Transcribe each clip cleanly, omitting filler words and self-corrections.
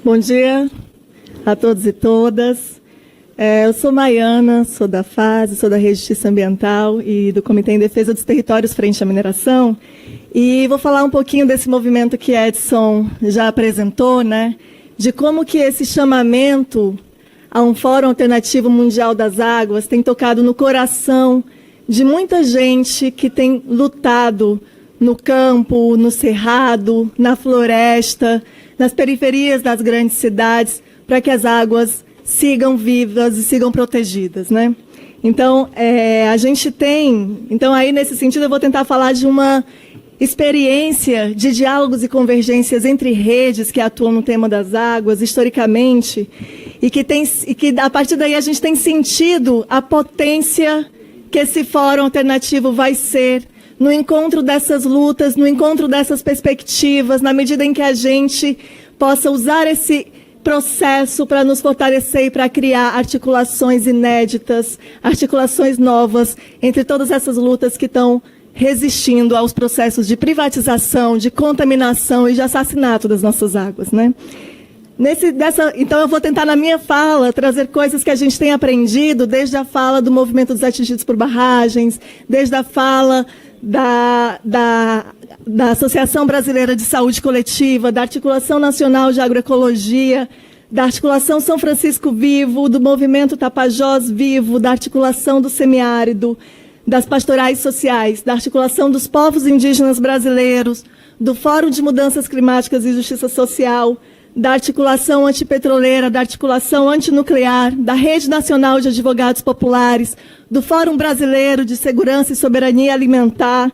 Bom dia a todos e todas. Eu sou Maiana, sou da FASE, sou da Rede de Justiça Ambiental e do Comitê em Defesa dos Territórios Frente à Mineração. E vou falar um pouquinho desse movimento que Edson já apresentou, né? De como que esse chamamento a um Fórum Alternativo Mundial das Águas tem tocado no coração de muita gente que tem lutado no campo, no cerrado, na floresta, nas periferias das grandes cidades, para que as águas sigam vivas e sigam protegidas, né? Então, a gente tem... Então, aí, nesse sentido, eu vou tentar falar de uma experiência de diálogos e convergências entre redes que atuam no tema das águas, historicamente, e que, a partir daí, a gente tem sentido a potência que esse fórum alternativo vai ser no encontro dessas lutas, no encontro dessas perspectivas, na medida em que a gente possa usar esse processo para nos fortalecer e para criar articulações inéditas, articulações novas entre todas essas lutas que estão resistindo aos processos de privatização, de contaminação e de assassinato das nossas águas, né? Então, eu vou tentar, na minha fala, trazer coisas que a gente tem aprendido desde a fala do movimento dos atingidos por barragens, desde a fala da Associação Brasileira de Saúde Coletiva, da Articulação Nacional de Agroecologia, da Articulação São Francisco Vivo, do Movimento Tapajós Vivo, da Articulação do Semiárido, das Pastorais Sociais, da Articulação dos Povos Indígenas Brasileiros, do Fórum de Mudanças Climáticas e Justiça Social, da Articulação Antipetroleira, da Articulação Antinuclear, da Rede Nacional de Advogados Populares, do Fórum Brasileiro de Segurança e Soberania Alimentar,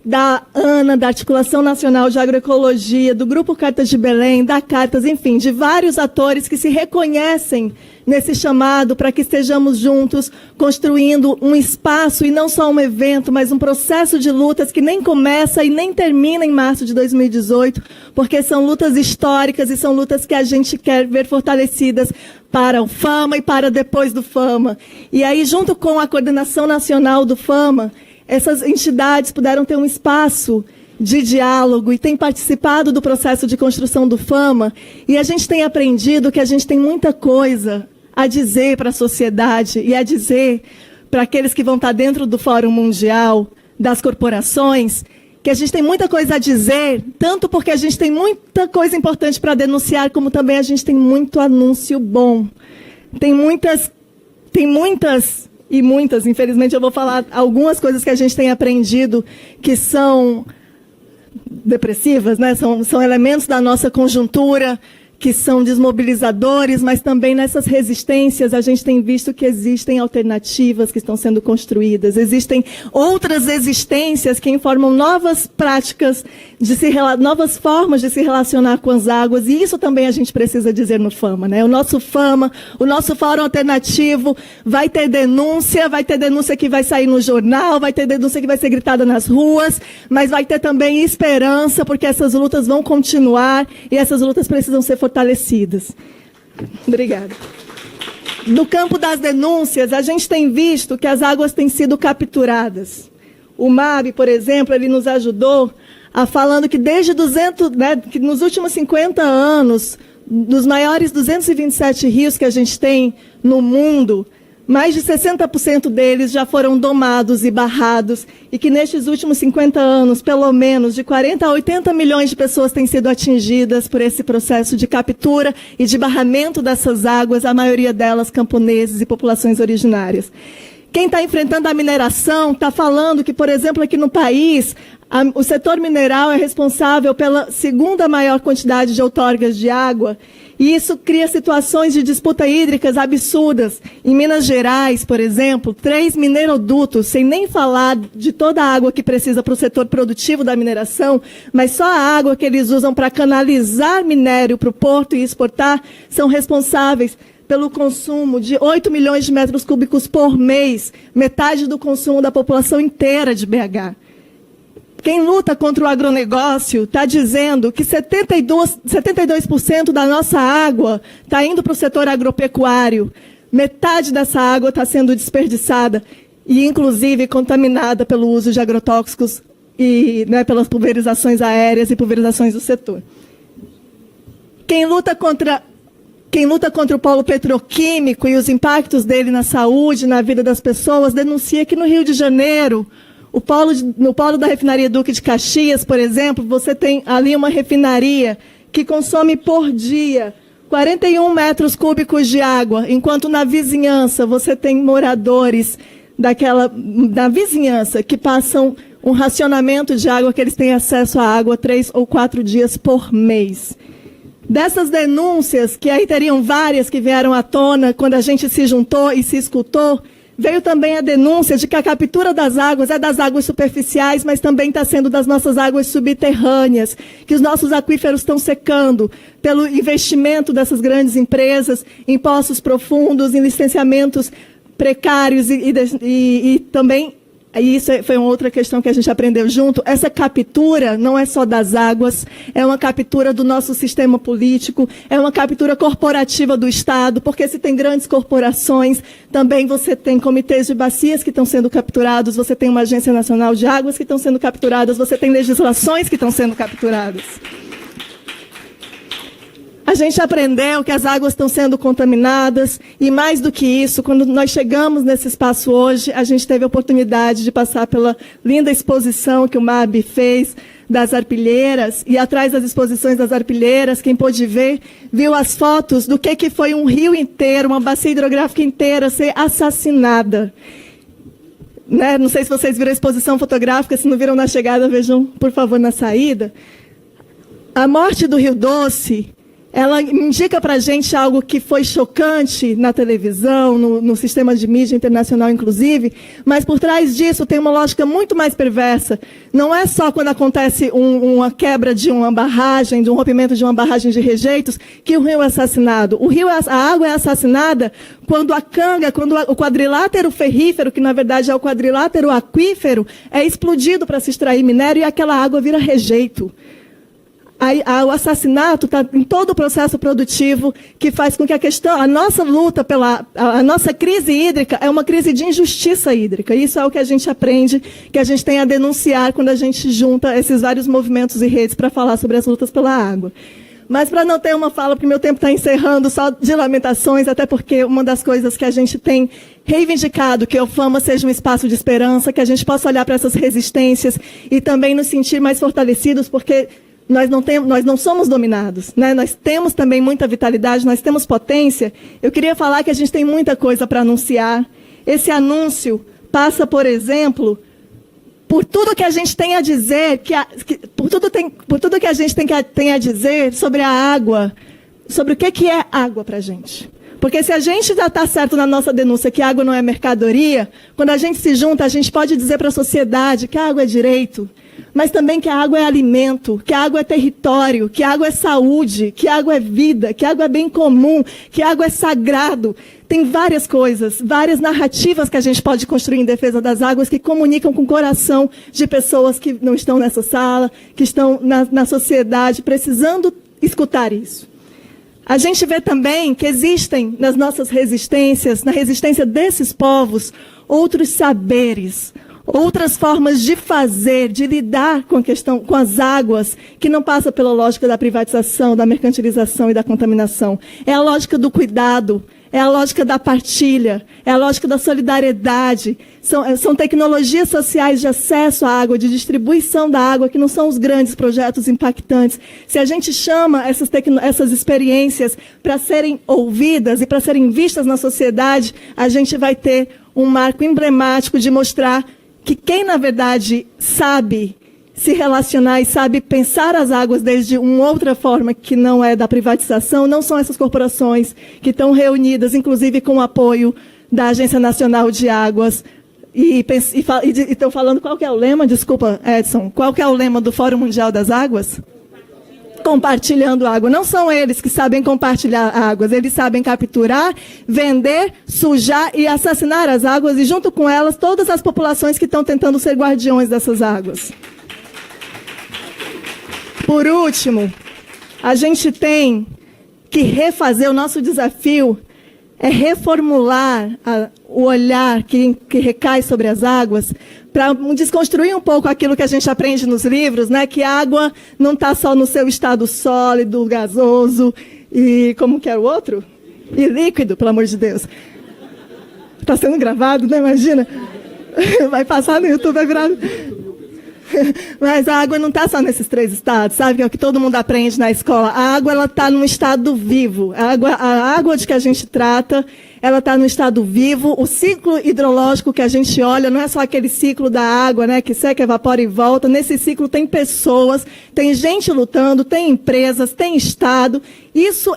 da ANA, da Articulação Nacional de Agroecologia, do Grupo Cartas de Belém, da Cartas, enfim, de vários atores que se reconhecem nesse chamado para que estejamos juntos construindo um espaço, e não só um evento, mas um processo de lutas que nem começa e nem termina em março de 2018, porque são lutas históricas e são lutas que a gente quer ver fortalecidas para o FAMA e para depois do FAMA. E aí, junto com a coordenação nacional do FAMA, essas entidades puderam ter um espaço de diálogo e têm participado do processo de construção do FAMA, e a gente tem aprendido que a gente tem muita coisa a dizer para a sociedade e a dizer para aqueles que vão estar dentro do Fórum Mundial, das corporações, que a gente tem muita coisa a dizer, tanto porque a gente tem muita coisa importante para denunciar, como também a gente tem muito anúncio bom. Tem muitas, infelizmente eu vou falar algumas coisas que a gente tem aprendido que são depressivas, né? São elementos da nossa conjuntura, que são desmobilizadores, mas também nessas resistências a gente tem visto que existem alternativas que estão sendo construídas, existem outras existências que informam novas práticas, novas formas de se relacionar com as águas, e isso também a gente precisa dizer no FAMA, né? O nosso FAMA, o nosso Fórum Alternativo vai ter denúncia que vai sair no jornal, vai ter denúncia que vai ser gritada nas ruas, mas vai ter também esperança, porque essas lutas vão continuar e essas lutas precisam ser fortalecidas. Obrigada. No campo das denúncias, a gente tem visto que as águas têm sido capturadas. O MAB, por exemplo, ele nos ajudou falando que desde que nos últimos 50 anos, dos maiores 227 rios que a gente tem no mundo, mais de 60% deles já foram domados e barrados, e que nestes últimos 50 anos, pelo menos, de 40 a 80 milhões de pessoas têm sido atingidas por esse processo de captura e de barramento dessas águas, a maioria delas camponeses e populações originárias. Quem está enfrentando a mineração está falando que, por exemplo, aqui no país, o setor mineral é responsável pela segunda maior quantidade de outorgas de água, e isso cria situações de disputa hídricas absurdas. Em Minas Gerais, por exemplo, 3 minerodutos, sem nem falar de toda a água que precisa para o setor produtivo da mineração, mas só a água que eles usam para canalizar minério para o porto e exportar, são responsáveis pelo consumo de 8 milhões de metros cúbicos por mês, metade do consumo da população inteira de BH. Quem luta contra o agronegócio está dizendo que 72% da nossa água está indo para o setor agropecuário. Metade dessa água está sendo desperdiçada e, inclusive, contaminada pelo uso de agrotóxicos e pelas pulverizações aéreas e pulverizações do setor. Quem luta contra o polo petroquímico e os impactos dele na saúde, na vida das pessoas, denuncia que no Rio de Janeiro, no polo da refinaria Duque de Caxias, por exemplo, você tem ali uma refinaria que consome por dia 41 metros cúbicos de água, enquanto na vizinhança você tem moradores da vizinhança que passam um racionamento de água, que eles têm acesso à água 3 ou 4 dias por mês. Dessas denúncias, que aí teriam várias que vieram à tona quando a gente se juntou e se escutou, veio também a denúncia de que a captura das águas é das águas superficiais, mas também está sendo das nossas águas subterrâneas, que os nossos aquíferos estão secando pelo investimento dessas grandes empresas em poços profundos, em licenciamentos precários e também... E isso foi uma outra questão que a gente aprendeu junto. Essa captura não é só das águas, é uma captura do nosso sistema político, é uma captura corporativa do Estado, porque se tem grandes corporações, também você tem comitês de bacias que estão sendo capturados, você tem uma Agência Nacional de Águas que estão sendo capturadas, você tem legislações que estão sendo capturadas. A gente aprendeu que as águas estão sendo contaminadas e, mais do que isso, quando nós chegamos nesse espaço hoje, a gente teve a oportunidade de passar pela linda exposição que o MAB fez das arpilheiras, e atrás das exposições das arpilheiras, quem pôde ver, viu as fotos do que foi um rio inteiro, uma bacia hidrográfica inteira ser assassinada. Né? Não sei se vocês viram a exposição fotográfica, se não viram na chegada, vejam, por favor, na saída. A morte do Rio Doce... ela indica para a gente algo que foi chocante na televisão, no sistema de mídia internacional, inclusive, mas por trás disso tem uma lógica muito mais perversa. Não é só quando acontece uma quebra de uma barragem, de um rompimento de uma barragem de rejeitos, que o rio é assassinado. A água é assassinada quando a canga, quando o quadrilátero ferrífero, que na verdade é o quadrilátero aquífero, é explodido para se extrair minério e aquela água vira rejeito. O assassinato está em todo o processo produtivo, que faz com que a nossa luta a nossa crise hídrica é uma crise de injustiça hídrica. Isso é o que a gente aprende, que a gente tem a denunciar quando a gente junta esses vários movimentos e redes para falar sobre as lutas pela água. Mas para não ter uma fala, porque meu tempo está encerrando, só de lamentações, até porque uma das coisas que a gente tem reivindicado, que o Fama seja um espaço de esperança, que a gente possa olhar para essas resistências e também nos sentir mais fortalecidos, porque... nós não somos dominados, né? Nós temos também muita vitalidade, nós temos potência. Eu queria falar que a gente tem muita coisa para anunciar. Esse anúncio passa, por exemplo, por tudo que a gente tem a dizer, por tudo que a gente tem a dizer sobre a água, sobre o que é água para a gente. Porque se a gente já está certo na nossa denúncia que a água não é mercadoria, quando a gente se junta, a gente pode dizer para a sociedade que a água é direito, mas também que a água é alimento, que a água é território, que a água é saúde, que a água é vida, que a água é bem comum, que a água é sagrado. Tem várias coisas, várias narrativas que a gente pode construir em defesa das águas que comunicam com o coração de pessoas que não estão nessa sala, que estão na sociedade, precisando escutar isso. A gente vê também que existem nas nossas resistências, na resistência desses povos, outros saberes, outras formas de fazer, de lidar com a questão, com as águas, que não passa pela lógica da privatização, da mercantilização e da contaminação. É a lógica do cuidado, é a lógica da partilha, é a lógica da solidariedade. São tecnologias sociais de acesso à água, de distribuição da água, que não são os grandes projetos impactantes. Se a gente chama essas experiências para serem ouvidas e para serem vistas na sociedade, a gente vai ter um marco emblemático de mostrar que quem, na verdade, sabe se relacionar e sabe pensar as águas desde uma outra forma que não é da privatização, não são essas corporações que estão reunidas, inclusive com o apoio da Agência Nacional de Águas, e estão falando qual que é o lema, desculpa, Edson, qual que é o lema do Fórum Mundial das Águas? Compartilhando água. Não são eles que sabem compartilhar águas, eles sabem capturar, vender, sujar e assassinar as águas, e junto com elas todas as populações que estão tentando ser guardiões dessas águas. Por último, a gente tem que refazer o nosso desafio, é reformular o olhar que recai sobre as águas, para desconstruir um pouco aquilo que a gente aprende nos livros, né? Que a água não está só no seu estado sólido, gasoso e como que é o outro? E líquido, pelo amor de Deus. Está sendo gravado, né? Imagina. Vai passar no YouTube, vai virar... Mas a água não está só nesses 3 estados, sabe? Que é o que todo mundo aprende na escola. A água, ela está num estado vivo. A água de que a gente trata, ela está no estado vivo. O ciclo hidrológico que a gente olha não é só aquele ciclo da água, né? Que seca, evapora e volta. Nesse ciclo tem pessoas, tem gente lutando, tem empresas, tem Estado.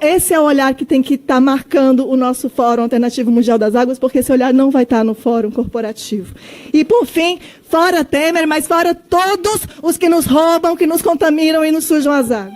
Esse é o olhar que tem que estar marcando o nosso Fórum Alternativo Mundial das Águas, porque esse olhar não vai estar no Fórum Corporativo. E, por fim, fora Temer, mas fora todos os que nos roubam, que nos contaminam e nos sujam as águas.